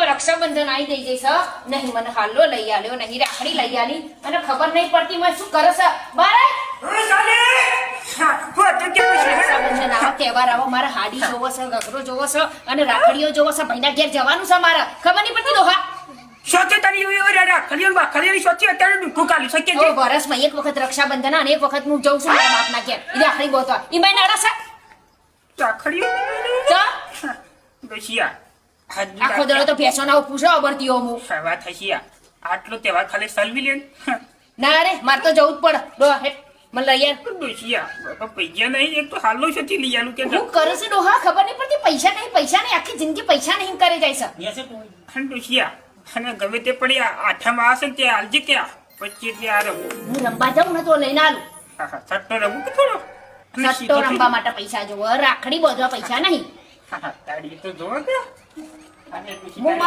રક્ષાબંધન આવી દઈ જઈશ નહીં મને હાલો લઈ આલ્યો નહીં રાખડી લઈ આલી અને ખબર નહીં પડતી મેં શું કરે છે બારે રક્ષાબંધન આવો તહેવાર આવો મારે હાડી જોવો છે ગગરો જોવો છે અને રાખડીઓ જોવો છે ભાઈના ઘેર જવાનું છે મારે ખબર નહીં પડતી દોહા સોચે તારી ખલીઓની સોચી અત્યારે દુઃખો કાલી શકે છે વર્ષમાં એક વખત રક્ષાબંધન અને એક વખત હું જઉં છું મારા બાપના ઘેર રાખડી બોતો ઈ ભાઈ નાડા છે રાખડીઓ તો દોશિયા આખો દડો તો ભેસો ના પૂછો અબરતીઓ હું વાત થશિયા આટલો તહેવાર ખાલી સલવી લે ના રે મારે તો જવું જ પડે ડોહા હેટ મને લઈ યાર દોશિયા પૈસા નહીં એક તો હાલો છે લઈ આલું કે હું કરું છું ડોહા ખબર નહીં પડતી પૈસા નહીં આખી જિંદગી પૈસા નહીં કરે જાય છે દોશિયા અને ગમે તે પડી આઠામાં આવશે ને ત્યાં હાલજે ત્યાં પછી ત્યાં રમવું હું રમવા જાઉં ને તો લઈને આલું સટ્ટો રમવું કે થોડો સટ્ટો રમવા માટે પૈસા જોવો રાખડી બોધવા પૈસા નહીં તાળી તો જોવો કે હું